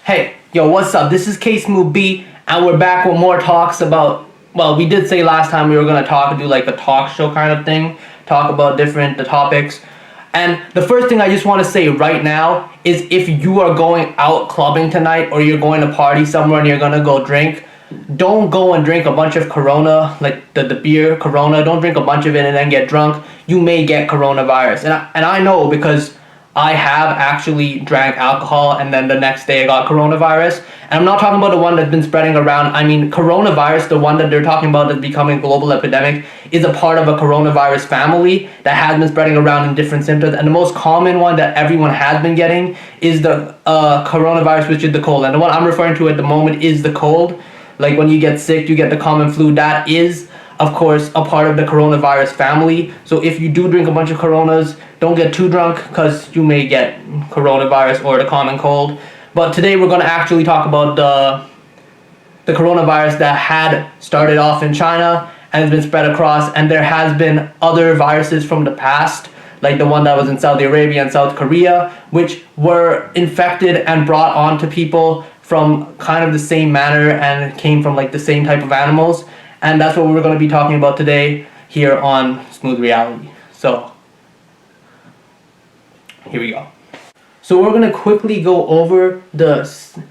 Hey, yo, what's up? This is Case Move B, and we're back with more talks about. Well, we did say last time we were gonna do like a talk show kind of thing, talk about different topics. And the first thing I just want to say right now is if you are going out clubbing tonight or you're going to party somewhere and you're gonna go drink, don't go and drink a bunch of Corona, like the beer Corona. Don't drink a bunch of it and then get drunk. You may get coronavirus, and I know because I have actually drank alcohol and then the next day I got coronavirus. And I'm not talking about the one that's been spreading around. I mean, coronavirus, the one that they're talking about that's becoming a global epidemic, is a part of a coronavirus family that has been spreading around in different symptoms. And the most common one that everyone has been getting is the coronavirus, which is the cold. And the one I'm referring to at the moment is the cold. Like when you get sick, you get the common flu. That is, of course, a part of the coronavirus family. So if you do drink a bunch of Coronas, don't get too drunk because you may get coronavirus or the common cold. But today we're going to actually talk about the coronavirus that had started off in China and has been spread across. And there has been other viruses from the past, like the one that was in Saudi Arabia and South Korea, which were infected and brought on to people from kind of the same manner and came from like the same type of animals. And that's what we're going to be talking about today here on Smooth Reality. So, here we go. So we're going to quickly go over the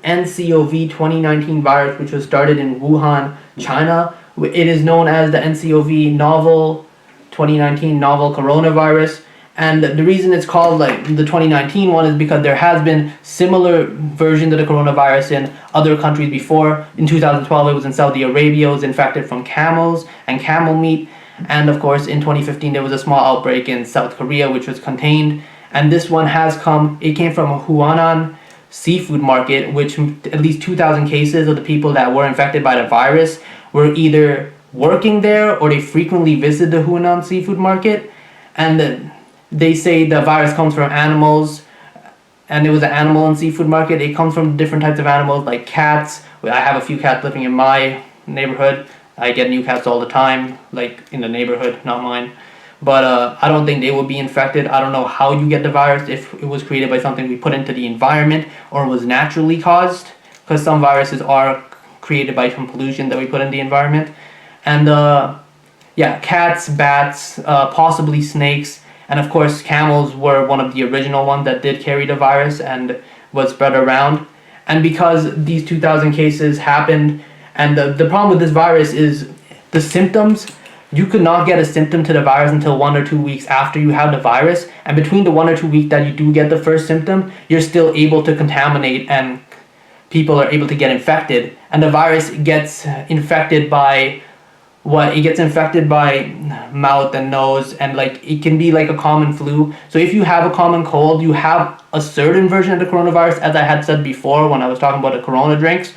NCOV 2019 virus, which was started in Wuhan, China. It is known as the NCOV novel 2019 novel coronavirus. And the reason it's called like the 2019 one is because there has been similar versions of the coronavirus in other countries before. In 2012, it was in Saudi Arabia. It was infected from camels and camel meat. And of course, in 2015, there was a small outbreak in South Korea, which was contained. And this one it came from a Huanan seafood market, which at least 2,000 cases of the people that were infected by the virus were either working there or they frequently visited the Huanan seafood market. And they say the virus comes from animals, and it was an animal and seafood market. It comes from different types of animals like cats. I have a few cats living in my neighborhood. I get new cats all the time, like in the neighborhood, not mine. But I don't think they will be infected. I don't know how you get the virus, if it was created by something we put into the environment or was naturally caused, because some viruses are created by some pollution that we put in the environment. And yeah, cats, bats, possibly snakes. And of course, camels were one of the original ones that did carry the virus and was spread around. And because these 2,000 cases happened, and the problem with this virus is the symptoms, you could not get a symptom to the virus until 1 or 2 weeks after you have the virus. And between the 1 or 2 weeks that you do get the first symptom, you're still able to contaminate and people are able to get infected. And the virus gets infected by it gets infected by mouth and nose, and like it can be like a common flu. So if you have a common cold, you have a certain version of the coronavirus, as I had said before when I was talking about the Corona drinks.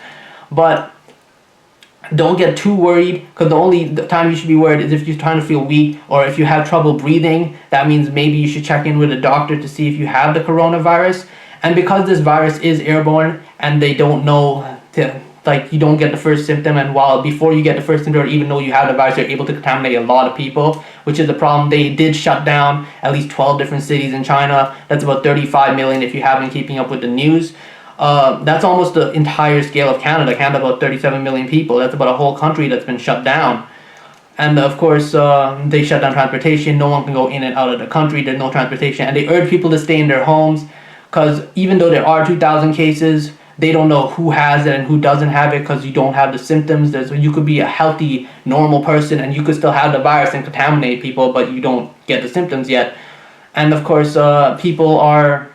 But don't get too worried, because the time you should be worried is if you're trying to feel weak or if you have trouble breathing. That means maybe you should check in with a doctor to see if you have the coronavirus. And because this virus is airborne and they don't know you don't get the first symptom, and while before you get the first symptom or even though you have the virus, you're able to contaminate a lot of people, which is a problem. They did shut down at least 12 different cities in China. That's about 35 million if you have been keeping up with the news. That's almost the entire scale of Canada. Canada, about 37 million people. That's about a whole country that's been shut down. And of course, they shut down transportation. No one can go in and out of the country. There's no transportation. And they urge people to stay in their homes, because even though there are 2,000 cases, they don't know who has it and who doesn't have it, because you don't have the symptoms. You could be a healthy, normal person and you could still have the virus and contaminate people, but you don't get the symptoms yet. And of course, people are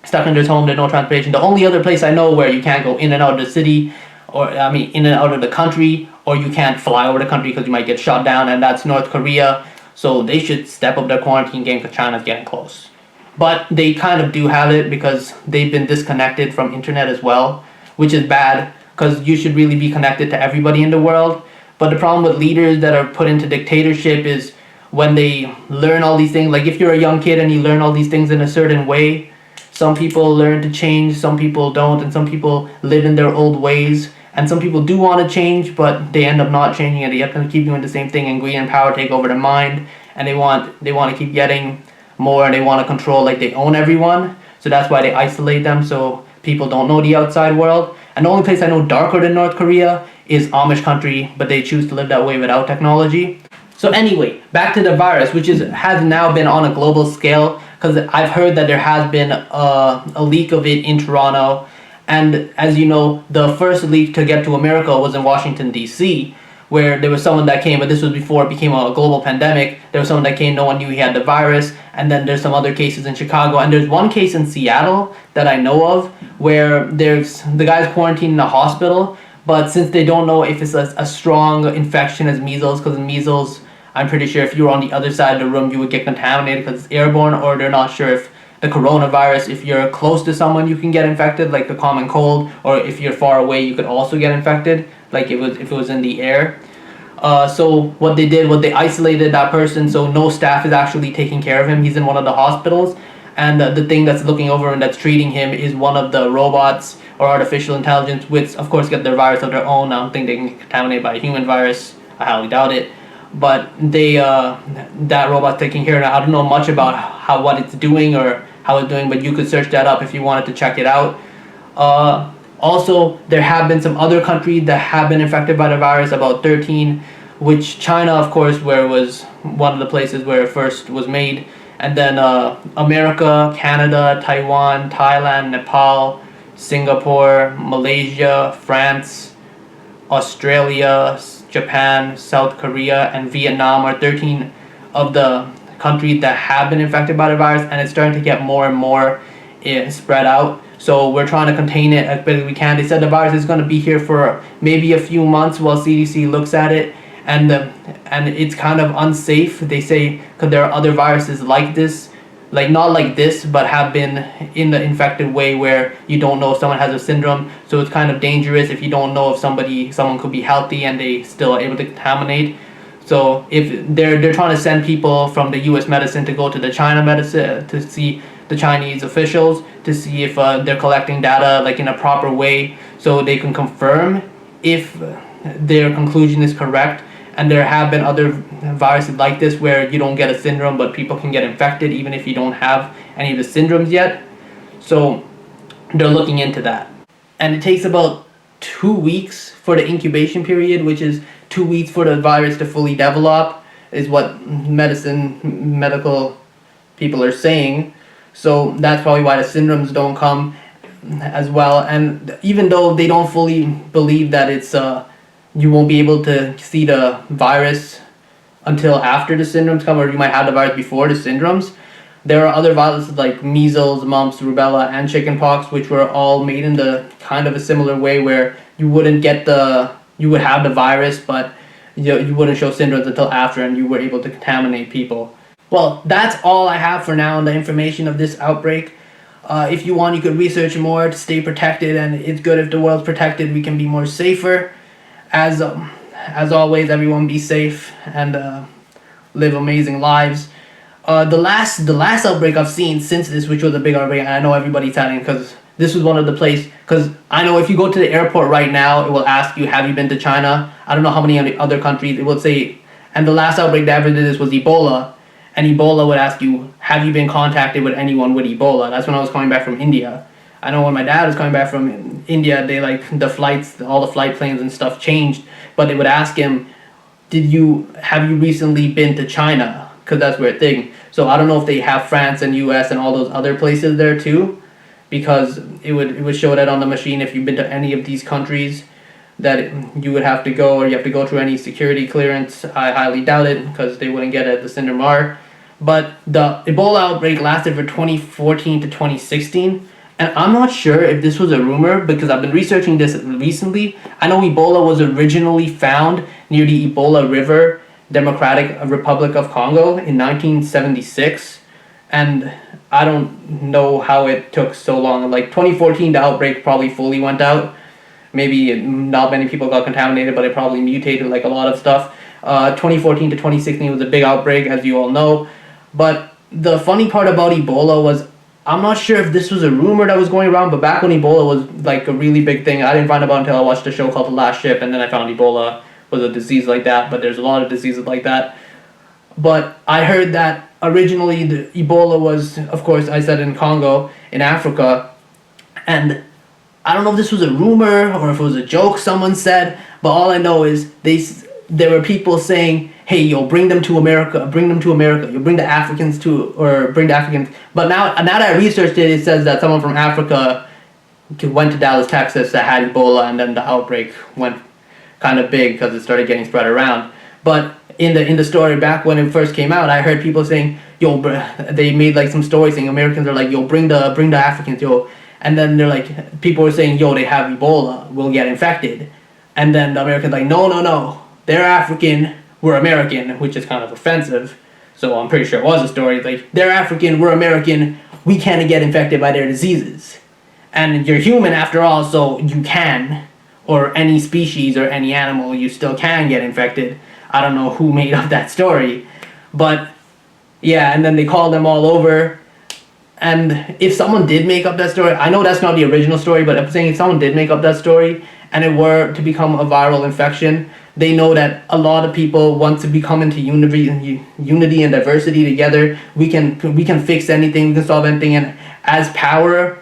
stuck in their home. There's no transportation. The only other place I know where you can't go in and out of the city, in and out of the country, or you can't fly over the country because you might get shot down, and that's North Korea. So they should step up their quarantine game because China's getting close. But they kind of do have it because they've been disconnected from internet as well, which is bad because you should really be connected to everybody in the world. But the problem with leaders that are put into dictatorship is when they learn all these things. Like if you're a young kid and you learn all these things in a certain way, some people learn to change, some people don't, and some people live in their old ways. And some people do want to change, but they end up not changing, and they have to keep doing the same thing, and greed and power take over their mind, and they want to keep getting more, and they want to control, like they own everyone. So that's why they isolate them. So people don't know the outside world. And the only place I know darker than North Korea is Amish country, but they choose to live that way without technology. So anyway, back to the virus, which has now been on a global scale, because I've heard that there has been a leak of it in Toronto, and as you know, the first leak to get to America was in Washington D.C., where there was someone that came, but this was before it became a global pandemic. There was someone that came, no one knew he had the virus, and then there's some other cases in Chicago, and there's one case in Seattle that I know of where there's the guy's quarantined in a hospital, but since they don't know if it's a strong infection as measles, because in measles, I'm pretty sure if you were on the other side of the room, you would get contaminated because it's airborne, or they're not sure if the coronavirus, if you're close to someone, you can get infected, like the common cold, or if you're far away, you could also get infected, like if it was in the air. So what they did was they isolated that person, so no staff is actually taking care of him. He's in one of the hospitals, and the thing that's looking over and that's treating him is one of the robots or artificial intelligence, which of course get their virus of their own. I don't think they can get contaminated by a human virus. I highly doubt it. But they that robot's taking care of it. I don't know much about what it's doing or how it's doing, but you could search that up if you wanted to check it out. Also, there have been some other countries that have been infected by the virus, about 13, which China, of course, where was one of the places where it first was made, and then America, Canada, Taiwan, Thailand, Nepal, Singapore, Malaysia, France, Australia, Japan, South Korea, and Vietnam are 13 of the countries that have been infected by the virus, and it's starting to get more and more spread out. So we're trying to contain it as best as we can. They said the virus is going to be here for maybe a few months while CDC looks at it, and it's kind of unsafe. They say because there are other viruses like this, like not like this, but have been in the infected way where you don't know if someone has a syndrome. So it's kind of dangerous if you don't know if someone could be healthy and they still are able to contaminate. So if they're trying to send people from the U.S. medicine to go to the China medicine to see the Chinese officials to see if they're collecting data like in a proper way so they can confirm if their conclusion is correct. And there have been other viruses like this where you don't get a syndrome but people can get infected even if you don't have any of the syndromes yet. So they're looking into that. And it takes about 2 weeks for the incubation period, which is 2 weeks for the virus to fully develop, is what medical people are saying. So that's probably why the syndromes don't come as well. And even though they don't fully believe that it's you won't be able to see the virus until after the syndromes come, or you might have the virus before the syndromes, there are other viruses like measles, mumps, rubella, and chickenpox, which were all made in the kind of a similar way where you would have the virus, but you wouldn't show syndromes until after, and you were able to contaminate people. Well, that's all I have for now on the information of this outbreak. If you want, you could research more to stay protected, and it's good if the world's protected, we can be more safer. As always, everyone be safe and live amazing lives. The last outbreak I've seen since this, which was a big outbreak, and I know everybody's having because this was one of the places, because I know if you go to the airport right now, it will ask you, have you been to China? I don't know how many other countries, it will say, and the last outbreak that ever did this was Ebola, and Ebola would ask you, have you been contacted with anyone with Ebola? That's when I was coming back from India. I know when my dad was coming back from India, they all the flight planes and stuff changed, but they would ask him, have you recently been to China? Because that's where thing. So I don't know if they have France and US and all those other places there too, because it would show that on the machine if you've been to any of these countries that you would have to go, or you have to go through any security clearance. I highly doubt it because they wouldn't get it at the syndrome R. But the Ebola outbreak lasted from 2014 to 2016. And I'm not sure if this was a rumor because I've been researching this recently. I know Ebola was originally found near the Ebola River, Democratic Republic of Congo in 1976. And I don't know how it took so long. Like 2014, the outbreak probably fully went out. Maybe not many people got contaminated, but it probably mutated like a lot of stuff. 2014 to 2016 was a big outbreak, as you all know. But the funny part about Ebola was, I'm not sure if this was a rumor that was going around, but back when Ebola was like a really big thing, I didn't find out until I watched a show called The Last Ship, and then I found Ebola was a disease like that, but there's a lot of diseases like that. But I heard that originally the Ebola was, of course, I said in Congo, in Africa, and I don't know if this was a rumor or if it was a joke someone said, but all I know is there were people saying, "Hey, yo, bring them to America, bring them to America. You bring the Africans to, or bring the Africans." But now that I researched it, it says that someone from Africa went to Dallas, Texas, that had Ebola, and then the outbreak went kind of big because it started getting spread around. But in the story back when it first came out, I heard people saying, "Yo, they made like some stories saying Americans are like, yo, bring the Africans, yo," and then they're like, people were saying, "Yo, they have Ebola, we'll get infected," and then the Americans like, "No, no, no, they're African, we're American," which is kind of offensive. So I'm pretty sure it was a story like, "They're African, we're American, we can't get infected by their diseases, and you're human after all, so you can." Or any species or any animal, you still can get infected. I don't know who made up that story, but yeah, and then they called them all over. And if someone did make up that story, I know that's not the original story, but I'm saying if someone did make up that story and it were to become a viral infection, they know that a lot of people want to become into unity and diversity together. We can fix anything, we can solve anything, and as power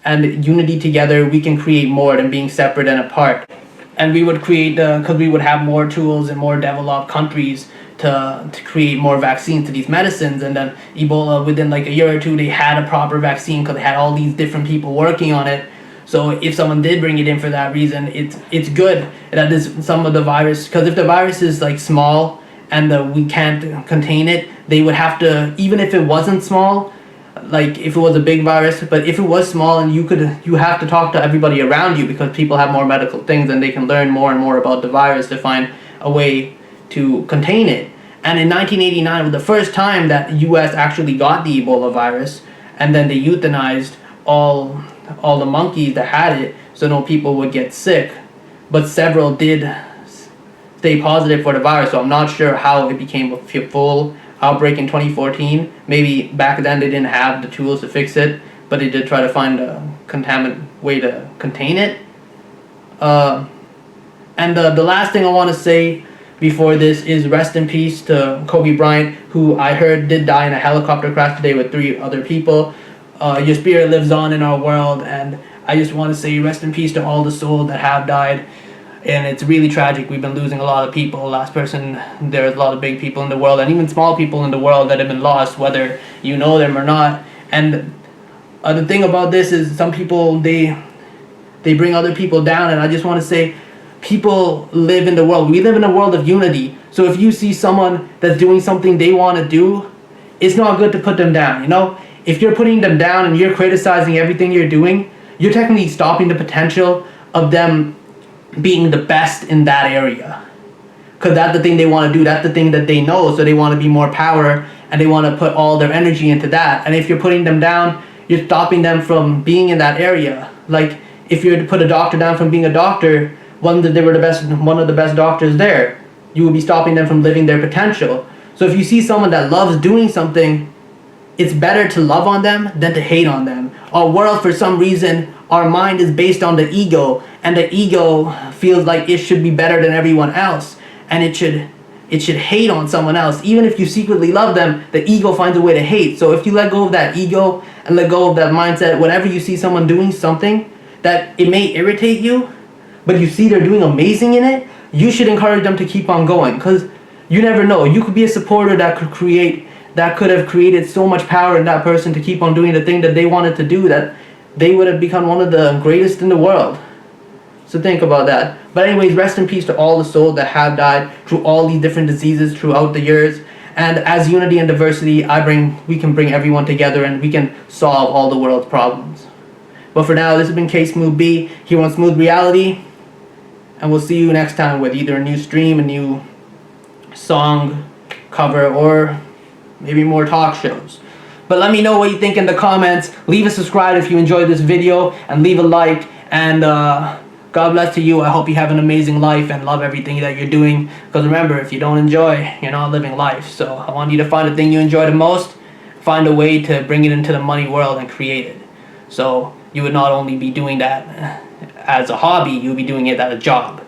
and unity together, we can create more than being separate and apart. And we would create, because we would have more tools in more developed countries to create more vaccines to these medicines. And then Ebola, within like a year or two, they had a proper vaccine because they had all these different people working on it. So if someone did bring it in for that reason, it's good that this some of the virus, because if the virus is like small and we can't contain it, they would have to, even if it wasn't small, like if it was a big virus, but if it was small and you have to talk to everybody around you because people have more medical things and they can learn more and more about the virus to find a way to contain it. And in 1989 was the first time that the US actually got the Ebola virus, and then they euthanized all the monkeys that had it so no people would get sick, but several did stay positive for the virus. So I'm not sure how it became a full outbreak in 2014. Maybe back then they didn't have the tools to fix it, but they did try to find a way to contain it. And the last thing I want to say before this is rest in peace to Kobe Bryant, who I heard did die in a helicopter crash today with 3 other people. Your spirit lives on in our world, and I just want to say rest in peace to all the souls that have died. And it's really tragic. We've been losing a lot of people. Last person, there's a lot of big people in the world, and even small people in the world that have been lost, whether you know them or not. And the thing about this is some people, they bring other people down, and I just want to say, people live in the world. We live in a world of unity. So if you see someone that's doing something they want to do, it's not good to put them down, you know? If you're putting them down and you're criticizing everything you're doing, you're technically stopping the potential of them being the best in that area, because that's the thing they want to do, that's the thing that they know, so they want to be more power and they want to put all their energy into that. And if you're putting them down, you're stopping them from being in that area. Like if you're to put a doctor down from being a doctor, one of the best doctors there, you will be stopping them from living their potential. So if you see someone that loves doing something, it's better to love on them than to hate on them. Our world, for some reason, our mind is based on the ego, and the ego feels like it should be better than everyone else, and it should hate on someone else. Even if you secretly love them, the ego finds a way to hate. So if you let go of that ego and let go of that mindset, whenever you see someone doing something that it may irritate you, but you see they're doing amazing in it, you should encourage them to keep on going, because you never know. You could be a supporter that could have created so much power in that person to keep on doing the thing that they wanted to do, that they would have become one of the greatest in the world. So think about that. But anyways, rest in peace to all the souls that have died through all these different diseases throughout the years. And as unity and diversity, we can bring everyone together and we can solve all the world's problems. But for now, this has been K Smooth B here on Smooth Reality. And we'll see you next time with either a new stream, a new song cover, or maybe more talk shows. But let me know what you think in the comments. Leave a subscribe if you enjoyed this video, and leave a like. And God bless to you. I hope you have an amazing life and love everything that you're doing. Because remember, if you don't enjoy, you're not living life. So I want you to find the thing you enjoy the most, find a way to bring it into the money world and create it. So you would not only be doing that as a hobby, you would be doing it as a job.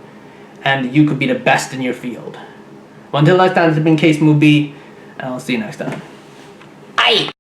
And you could be the best in your field. Well, until next time, this has been K Smooth B, and I'll see you next time. Aye!